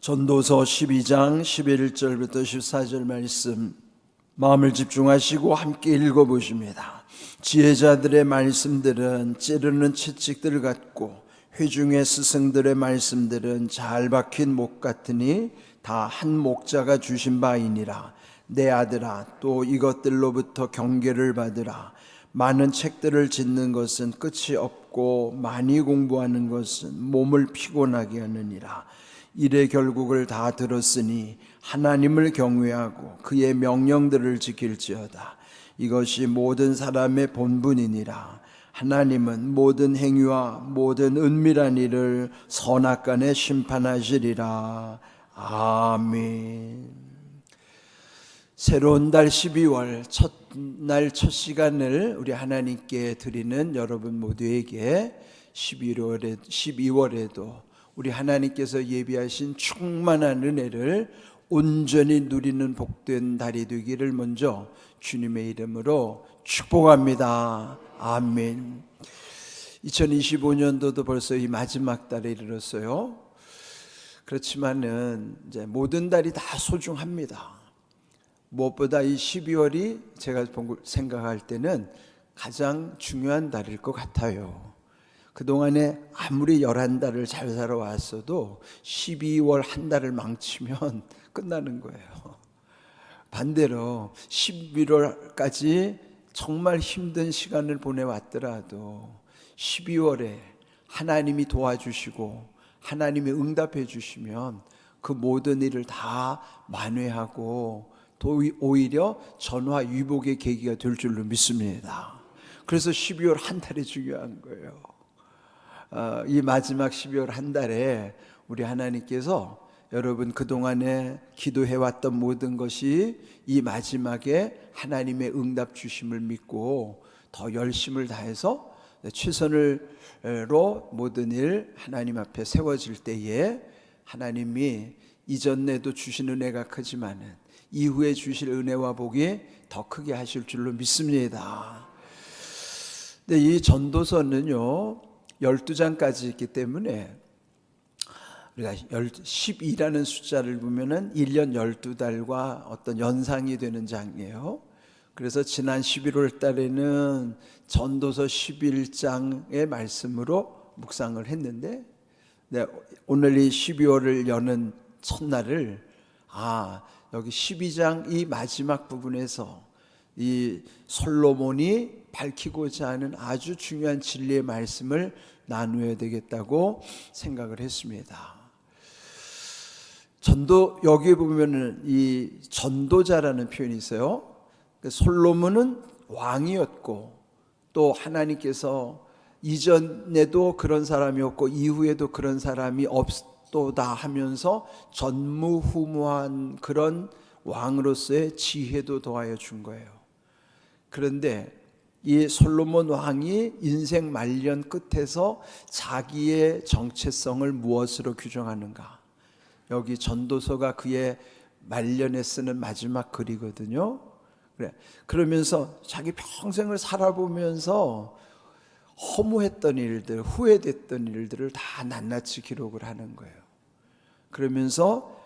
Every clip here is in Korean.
전도서 12장 11절부터 14절 말씀 마음을 집중하시고 함께 읽어보십니다. 지혜자들의 말씀들은 찌르는 채찍들 같고 회중의 스승들의 말씀들은 잘 박힌 목 같으니 다 한 목자가 주신 바이니라. 내 아들아, 또 이것들로부터 경계를 받으라. 많은 책들을 짓는 것은 끝이 없고 많이 공부하는 것은 몸을 피곤하게 하느니라. 일의 결국을 다 들었으니 하나님을 경외하고 그의 명령들을 지킬지어다. 이것이 모든 사람의 본분이니라. 하나님은 모든 행위와 모든 은밀한 일을 선악간에 심판하시리라. 아멘. 새로운 달 12월 첫날 첫 시간을 우리 하나님께 드리는 여러분 모두에게 12월에도 우리 하나님께서 예비하신 충만한 은혜를 온전히 누리는 복된 달이 되기를 먼저 주님의 이름으로 축복합니다. 아멘. 2025년도도 벌써 이 마지막 달에 이르렀어요. 그렇지만은 이제 모든 달이 다 소중합니다. 무엇보다 이 12월이 제가 생각할 때는 가장 중요한 달일 것 같아요. 그동안에 아무리 11달을 잘 살아왔어도 12월 한 달을 망치면 끝나는 거예요. 반대로 11월까지 정말 힘든 시간을 보내왔더라도 12월에 하나님이 도와주시고 하나님이 응답해 주시면 그 모든 일을 다 만회하고 또 오히려 전화위복의 계기가 될 줄로 믿습니다. 그래서 12월 한 달이 중요한 거예요. 이 마지막 12월 한 달에 우리 하나님께서 여러분 그동안에 기도해왔던 모든 것이 이 마지막에 하나님의 응답 주심을 믿고 더 열심을 다해서 최선으로 모든 일 하나님 앞에 세워질 때에 하나님이 이전에도 주신 은혜가 크지만은 이후에 주실 은혜와 복이 더 크게 하실 줄로 믿습니다. 근데 이 전도서는요 12장까지 있기 때문에 우리가 12라는 숫자를 보면은 1년 12달과 어떤 연상이 되는 장이에요. 그래서 지난 11월 달에는 전도서 11장의 말씀으로 묵상을 했는데 오늘 이 12월을 여는 첫날을 여기 12장 이 마지막 부분에서 이 솔로몬이 밝히고자 하는 아주 중요한 진리의 말씀을 나누어야 되겠다고 생각을 했습니다. 여기 보면은 이 전도자라는 표현이 있어요. 솔로몬은 왕이었고 또 하나님께서 이전에도 그런 사람이었고 이후에도 그런 사람이 없도다 하면서 전무후무한 그런 왕으로서의 지혜도 더하여 준 거예요. 그런데 이 솔로몬 왕이 인생 말년 끝에서 자기의 정체성을 무엇으로 규정하는가? 여기 전도서가 그의 말년에 쓰는 마지막 글이거든요. 그러면서 자기 평생을 살아보면서 허무했던 일들, 후회됐던 일들을 다 낱낱이 기록을 하는 거예요. 그러면서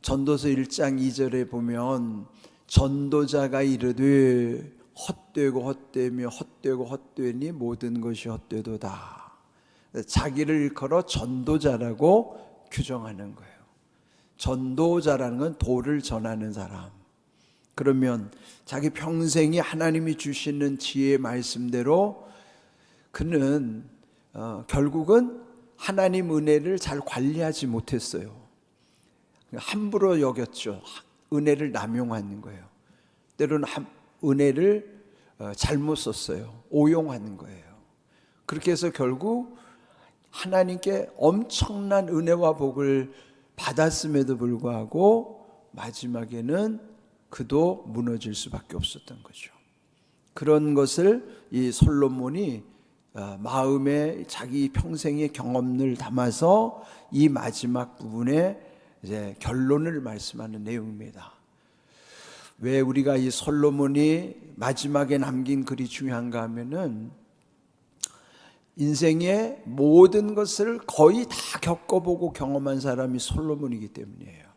전도서 1장 2절에 보면 전도자가 이르되 헛되고 헛되며 헛되고 헛되니 모든 것이 헛되도다. 자기를 일컬어 전도자라고 규정하는 거예요. 전도자라는 건 도를 전하는 사람. 그러면 자기 평생이 하나님이 주시는 지혜의 말씀대로 그는 결국은 하나님 은혜를 잘 관리하지 못했어요. 함부로 여겼죠. 은혜를 남용하는 거예요. 때로는 은혜를 잘못 썼어요. 오용하는 거예요. 그렇게 해서 결국 하나님께 엄청난 은혜와 복을 받았음에도 불구하고 마지막에는 그도 무너질 수밖에 없었던 거죠. 그런 것을 이 솔로몬이 마음에 자기 평생의 경험을 담아서 이 마지막 부분에 이제 결론을 말씀하는 내용입니다. 왜 우리가 이 솔로몬이 마지막에 남긴 글이 중요한가 하면은 인생의 모든 것을 거의 다 겪어보고 경험한 사람이 솔로몬이기 때문이에요.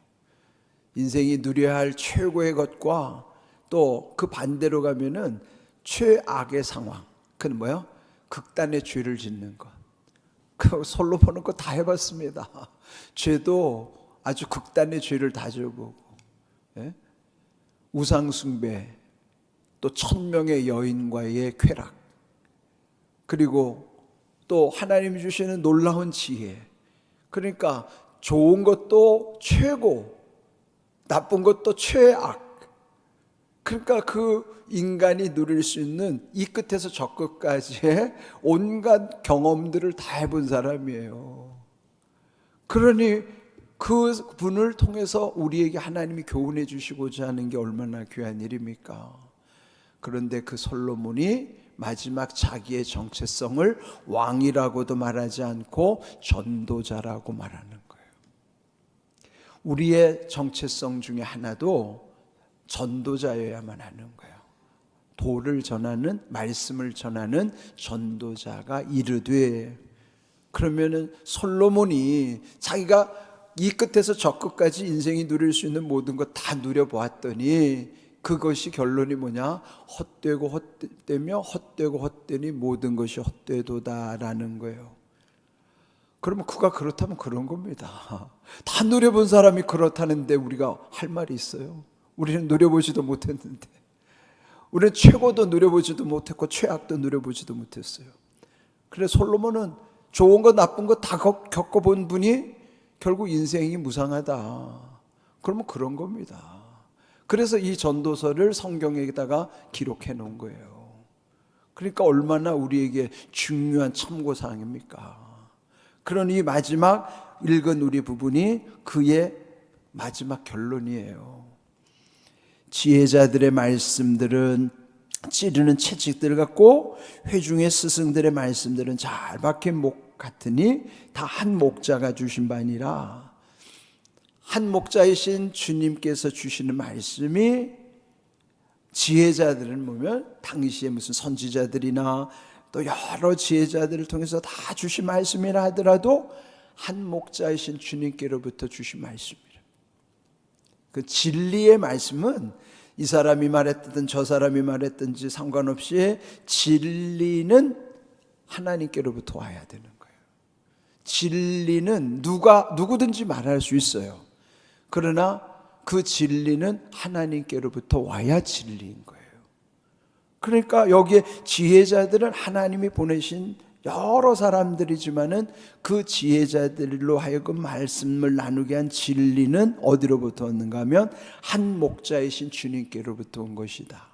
인생이 누려야 할 최고의 것과 또 그 반대로 가면은 최악의 상황, 그건 뭐야? 극단의 죄를 짓는 것. 그 솔로몬은 그거 다 해봤습니다. 죄도 아주 극단의 죄를 다 져보고, 예? 우상숭배, 또 1000명의 여인과의 쾌락, 그리고 또 하나님이 주시는 놀라운 지혜. 그러니까 좋은 것도 최고, 나쁜 것도 최악. 그러니까 그 인간이 누릴 수 있는 이 끝에서 저 끝까지의 온갖 경험들을 다 해본 사람이에요. 그러니 그 분을 통해서 우리에게 하나님이 교훈해 주시고자 하는 게 얼마나 귀한 일입니까? 그런데 그 솔로몬이 마지막 자기의 정체성을 왕이라고도 말하지 않고 전도자라고 말하는 거예요. 우리의 정체성 중에 하나도 전도자여야만 하는 거예요. 도를 전하는, 말씀을 전하는 전도자가 이르되, 그러면은 솔로몬이 자기가 이 끝에서 저 끝까지 인생이 누릴 수 있는 모든 것 다 누려보았더니 그것이 결론이 뭐냐? 헛되고 헛되며 헛되고 헛되니 모든 것이 헛되도다라는 거예요. 그러면 그가 그렇다면 그런 겁니다. 다 누려본 사람이 그렇다는데 우리가 할 말이 있어요? 우리는 누려보지도 못했는데, 우리는 최고도 누려보지도 못했고 최악도 누려보지도 못했어요. 그래서 솔로몬은 좋은 것 나쁜 것 다 겪어본 분이 결국 인생이 무상하다, 그러면 그런 겁니다. 그래서 이 전도서를 성경에다가 기록해 놓은 거예요. 그러니까 얼마나 우리에게 중요한 참고사항입니까? 그러니 마지막 읽은 우리 부분이 그의 마지막 결론이에요. 지혜자들의 말씀들은 찌르는 채찍들 같고 회중의 스승들의 말씀들은 잘 박힌 목 같으니 다 한 목자가 주신 바 아니라, 한 목자이신 주님께서 주시는 말씀이 지혜자들은 보면 당시에 무슨 선지자들이나 또 여러 지혜자들을 통해서 다 주신 말씀이라 하더라도 한 목자이신 주님께로부터 주신 말씀이라. 그 진리의 말씀은 이 사람이 말했든 저 사람이 말했든지 상관없이 진리는 하나님께로부터 와야 되는 거예요. 진리는 누구든지 말할 수 있어요. 그러나 그 진리는 하나님께로부터 와야 진리인 거예요. 그러니까 여기에 지혜자들은 하나님이 보내신 여러 사람들이지만은 그 지혜자들로 하여금 말씀을 나누게 한 진리는 어디로부터 왔는가 하면 한 목자이신 주님께로부터 온 것이다.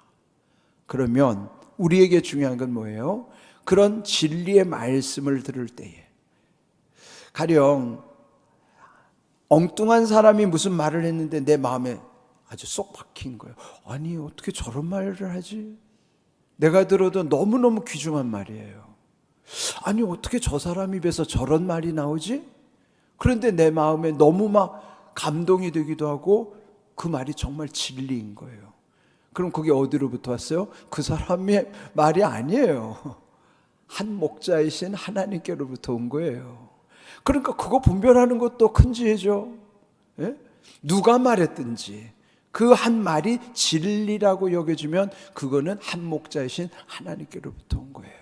그러면 우리에게 중요한 건 뭐예요? 그런 진리의 말씀을 들을 때에, 가령 엉뚱한 사람이 무슨 말을 했는데 내 마음에 아주 쏙 박힌 거예요. 아니 어떻게 저런 말을 하지? 내가 들어도 너무너무 귀중한 말이에요. 아니 어떻게 저 사람 입에서 저런 말이 나오지? 그런데 내 마음에 너무 막 감동이 되기도 하고 그 말이 정말 진리인 거예요. 그럼 그게 어디로부터 왔어요? 그 사람의 말이 아니에요. 한 목자이신 하나님께로부터 온 거예요. 그러니까 그거 분별하는 것도 큰 지혜죠. 예? 누가 말했든지 그 한 말이 진리라고 여겨지면 그거는 한 목자이신 하나님께로부터 온 거예요.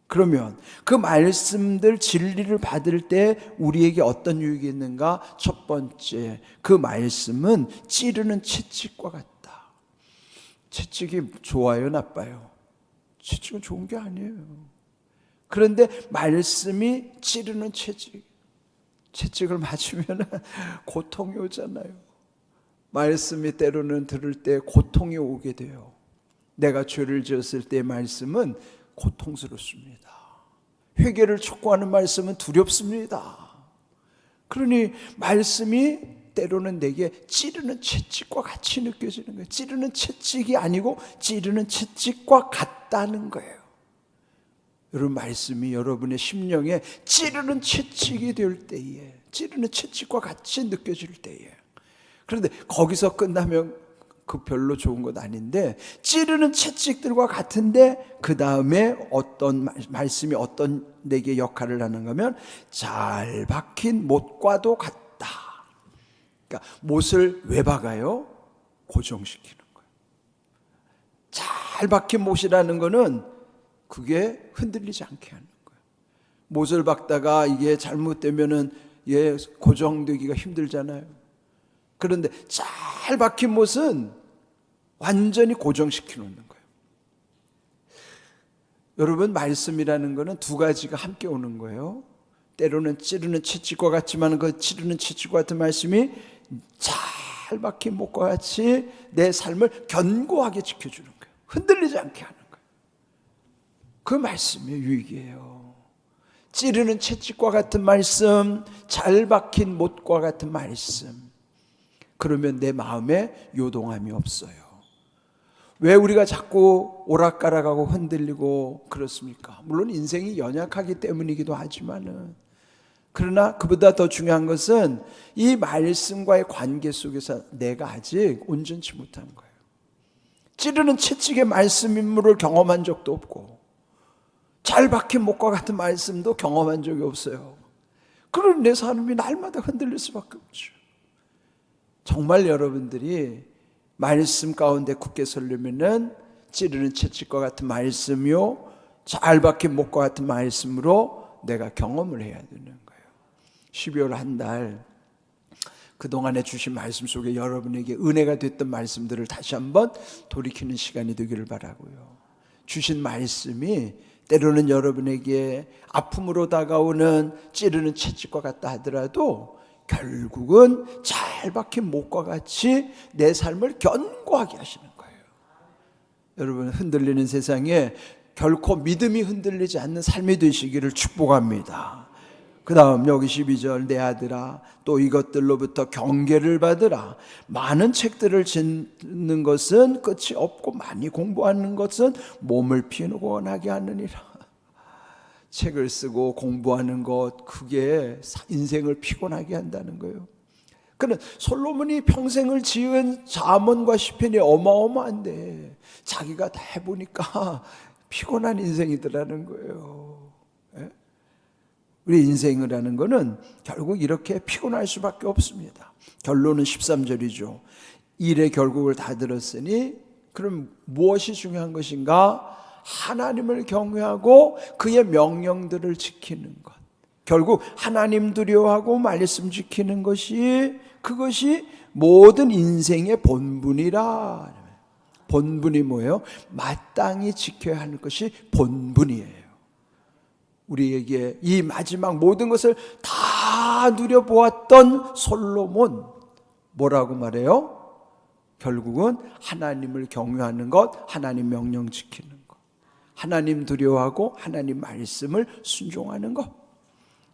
그러면 그 말씀들 진리를 받을 때 우리에게 어떤 유익이 있는가? 첫 번째, 그 말씀은 찌르는 채찍과 같다. 채찍이 좋아요, 나빠요? 채찍은 좋은 게 아니에요. 그런데 말씀이 찌르는 채찍을 맞으면 고통이 오잖아요. 말씀이 때로는 들을 때 고통이 오게 돼요. 내가 죄를 지었을 때 말씀은 고통스럽습니다. 회개를 촉구하는 말씀은 두렵습니다. 그러니 말씀이 때로는 내게 찌르는 채찍과 같이 느껴지는 거예요. 찌르는 채찍이 아니고 찌르는 채찍과 같다는 거예요. 여러분, 말씀이 여러분의 심령에 찌르는 채찍이 될 때에, 찌르는 채찍과 같이 느껴질 때에, 그런데 거기서 끝나면 그 별로 좋은 것 아닌데 찌르는 채찍들과 같은데 그 다음에 어떤 말씀이 어떤 내게 역할을 하는가 하면 잘 박힌 못과도 같다. 그러니까 못을 왜 박아요? 고정시키는 거예요. 잘 박힌 못이라는 거는 그게 흔들리지 않게 하는 거예요. 못을 박다가 이게 잘못되면은 고정되기가 힘들잖아요. 그런데 잘 박힌 못은 완전히 고정시켜 놓는 거예요. 여러분, 말씀이라는 거는 두 가지가 함께 오는 거예요. 때로는 찌르는 채찍과 같지만 그 찌르는 채찍과 같은 말씀이 잘 박힌 못과 같이 내 삶을 견고하게 지켜주는 거예요. 흔들리지 않게 하는 거예요. 그 말씀의 유익이에요. 찌르는 채찍과 같은 말씀, 잘 박힌 못과 같은 말씀. 그러면 내 마음에 요동함이 없어요. 왜 우리가 자꾸 오락가락하고 흔들리고 그렇습니까? 물론 인생이 연약하기 때문이기도 하지만은, 그러나 그보다 더 중요한 것은 이 말씀과의 관계 속에서 내가 아직 온전치 못한 거예요. 찌르는 채찍의 말씀 인물을 경험한 적도 없고 잘 박힌 목과 같은 말씀도 경험한 적이 없어요. 그런 내 삶이 날마다 흔들릴 수밖에 없죠. 정말 여러분들이 말씀 가운데 굳게 서려면은 찌르는 채찍과 같은 말씀이요, 잘 박힌 목과 같은 말씀으로 내가 경험을 해야 되는 거예요. 12월 한 달 그동안에 주신 말씀 속에 여러분에게 은혜가 됐던 말씀들을 다시 한번 돌이키는 시간이 되기를 바라고요. 주신 말씀이 때로는 여러분에게 아픔으로 다가오는 찌르는 채찍과 같다 하더라도 결국은 잘 박힌 못과 같이 내 삶을 견고하게 하시는 거예요. 여러분, 흔들리는 세상에 결코 믿음이 흔들리지 않는 삶이 되시기를 축복합니다. 그 다음 여기 12절, 내 아들아 또 이것들로부터 경계를 받으라. 많은 책들을 짓는 것은 끝이 없고 많이 공부하는 것은 몸을 피곤하게 하느니라. 책을 쓰고 공부하는 것, 그게 인생을 피곤하게 한다는 거예요. 그는 솔로몬이 평생을 지은 잠언과 시편이 어마어마한데 자기가 다 해보니까 피곤한 인생이더라는 거예요. 우리 인생이라는 거는 결국 이렇게 피곤할 수밖에 없습니다. 결론은 13절이죠. 일의 결국을 다 들었으니 그럼 무엇이 중요한 것인가? 하나님을 경외하고 그의 명령들을 지키는 것. 결국 하나님 두려워하고 말씀 지키는 것이, 그것이 모든 인생의 본분이라. 본분이 뭐예요? 마땅히 지켜야 하는 것이 본분이에요. 우리에게 이 마지막 모든 것을 다 누려보았던 솔로몬, 뭐라고 말해요? 결국은 하나님을 경외하는 것, 하나님 명령 지키는 것, 하나님 두려워하고 하나님 말씀을 순종하는 것,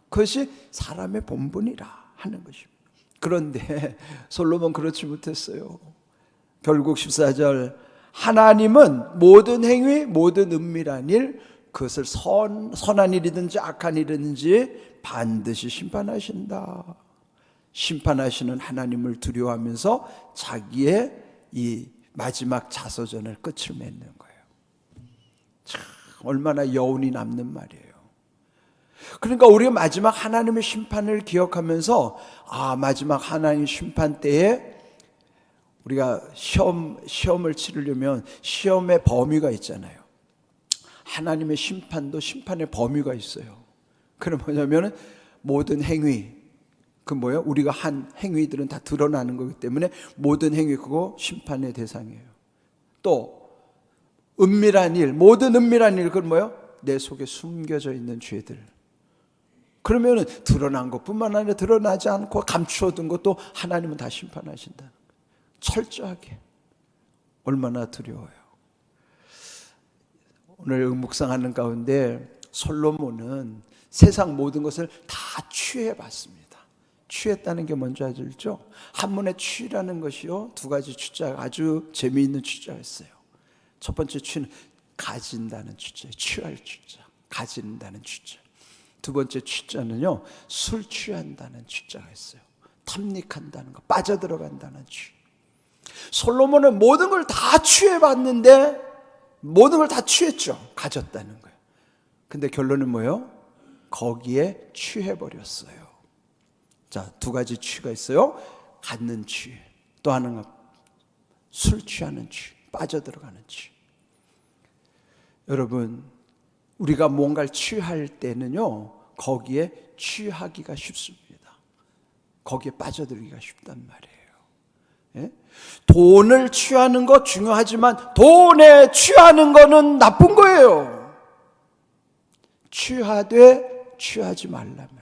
그것이 사람의 본분이라 하는 것입니다. 그런데 솔로몬 그렇지 못했어요. 결국 14절, 하나님은 모든 행위, 모든 은밀한 일, 그것을 선한 일이든지 악한 일이든지 반드시 심판하신다. 심판하시는 하나님을 두려워하면서 자기의 이 마지막 자서전을 끝을 맺는 거예요. 참 얼마나 여운이 남는 말이에요. 그러니까 우리가 마지막 하나님의 심판을 기억하면서, 마지막 하나님 심판 때에 우리가 시험을 치르려면 시험의 범위가 있잖아요. 하나님의 심판도 심판의 범위가 있어요. 그럼 뭐냐면 모든 행위, 우리가 한 행위들은 다 드러나는 거기 때문에 모든 행위, 그거 심판의 대상이에요. 또 은밀한 일, 모든 은밀한 일, 그건 뭐예요? 내 속에 숨겨져 있는 죄들. 그러면 드러난 것뿐만 아니라 드러나지 않고 감추어둔 것도 하나님은 다 심판하신다. 철저하게. 얼마나 두려워요. 오늘 묵상하는 가운데 솔로몬은 세상 모든 것을 다 취해봤습니다. 취했다는 게 뭔지 알죠? 한문의 취라는 것이요, 두 가지 취자가 아주 재미있는 취자였어요. 첫 번째 취는 가진다는 취자예요. 취할 취자, 가진다는 취자. 두 번째 취자는요, 술 취한다는 취자가 있어요. 탐닉한다는 거, 빠져들어간다는 취. 솔로몬은 모든 걸 다 취해봤는데 모든 걸 다 취했죠. 가졌다는 거예요. 근데 결론은 뭐예요? 거기에 취해버렸어요. 자, 두 가지 취가 있어요. 갖는 취, 또 하나가 술 취하는 취, 빠져들어가는 취. 여러분, 우리가 뭔가를 취할 때는요, 거기에 취하기가 쉽습니다. 거기에 빠져들기가 쉽단 말이에요. 예? 돈을 취하는 거 중요하지만 돈에 취하는 거는 나쁜 거예요. 취하되 취하지 말란 말이에요.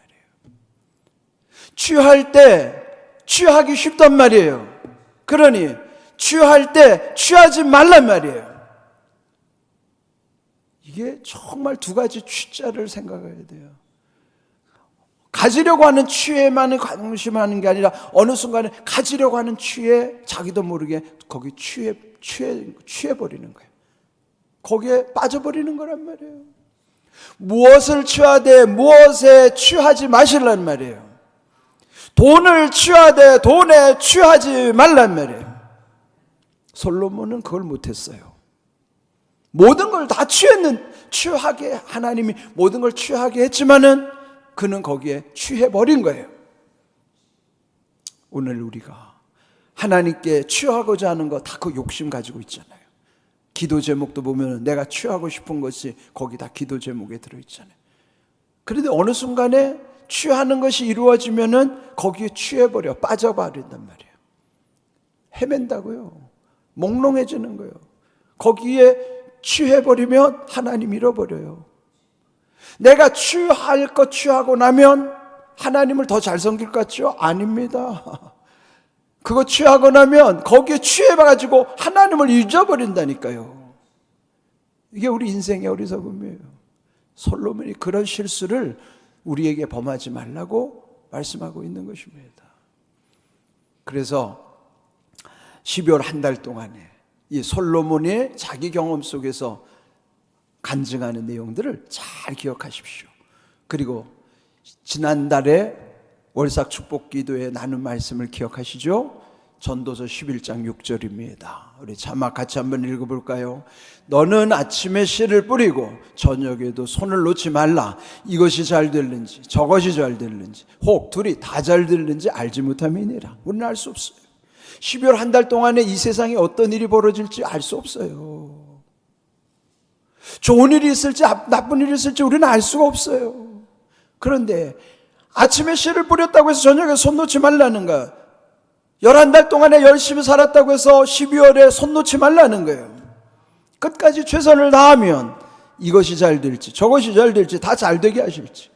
취할 때 취하기 쉽단 말이에요. 그러니 취할 때 취하지 말란 말이에요. 이게 정말 두 가지 취자를 생각해야 돼요. 가지려고 하는 취에만 관심하는 게 아니라 어느 순간에 가지려고 하는 취에 자기도 모르게 거기 취해버리는 거예요. 거기에 빠져버리는 거란 말이에요. 무엇을 취하되 무엇에 취하지 마시란 말이에요. 돈을 취하되 돈에 취하지 말란 말이에요. 솔로몬은 그걸 못했어요. 모든 걸 다 취하게 하나님이 모든 걸 취하게 했지만은 그는 거기에 취해버린 거예요. 오늘 우리가 하나님께 취하고자 하는 거 다 그 욕심 가지고 있잖아요. 기도 제목도 보면 내가 취하고 싶은 것이 거기 다 기도 제목에 들어있잖아요. 그런데 어느 순간에 취하는 것이 이루어지면은 거기에 취해버려 빠져버린단 말이에요. 헤맨다고요. 몽롱해지는 거예요. 거기에 취해버리면 하나님 잃어버려요. 내가 취할 것 취하고 나면 하나님을 더 잘 섬길 것 같죠? 아닙니다. 그거 취하고 나면 거기에 취해가지고 하나님을 잊어버린다니까요. 이게 우리 인생의 어리석음이에요. 솔로몬이 그런 실수를 우리에게 범하지 말라고 말씀하고 있는 것입니다. 그래서 12월 한 달 동안에 이 솔로몬의 자기 경험 속에서 간증하는 내용들을 잘 기억하십시오. 그리고 지난달에 월삭 축복 기도에 나눈 말씀을 기억하시죠? 전도서 11장 6절입니다. 우리 자막 같이 한번 읽어볼까요? 너는 아침에 씨를 뿌리고 저녁에도 손을 놓지 말라. 이것이 잘 될는지 저것이 잘 될는지 혹 둘이 다 잘 될는지 알지 못함이니라. 우리는 알 수 없어요. 12월 한 달 동안에 이 세상에 어떤 일이 벌어질지 알 수 없어요. 좋은 일이 있을지 나쁜 일이 있을지 우리는 알 수가 없어요. 그런데 아침에 씨를 뿌렸다고 해서 저녁에 손 놓지 말라는 거, 11달 동안에 열심히 살았다고 해서 12월에 손 놓지 말라는 거예요. 끝까지 최선을 다하면 이것이 잘 될지 저것이 잘 될지 다 잘 되게 하실지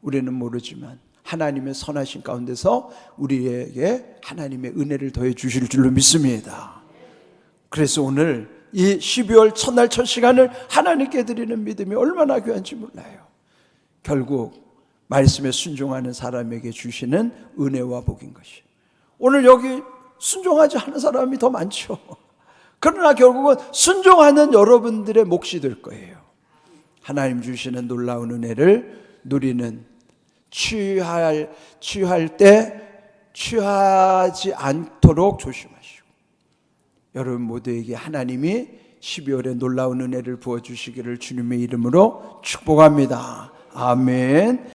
우리는 모르지만 하나님의 선하신 가운데서 우리에게 하나님의 은혜를 더해 주실 줄로 믿습니다. 그래서 오늘 이 12월 첫날 첫 시간을 하나님께 드리는 믿음이 얼마나 귀한지 몰라요. 결국 말씀에 순종하는 사람에게 주시는 은혜와 복인 것이. 오늘 여기 순종하지 않은 사람이 더 많죠. 그러나 결국은 순종하는 여러분들의 몫이 될 거예요. 하나님 주시는 놀라운 은혜를 누리는 취할 때 취하지 않도록 조심하시고, 여러분 모두에게 하나님이 12월에 놀라운 은혜를 부어주시기를 주님의 이름으로 축복합니다. 아멘.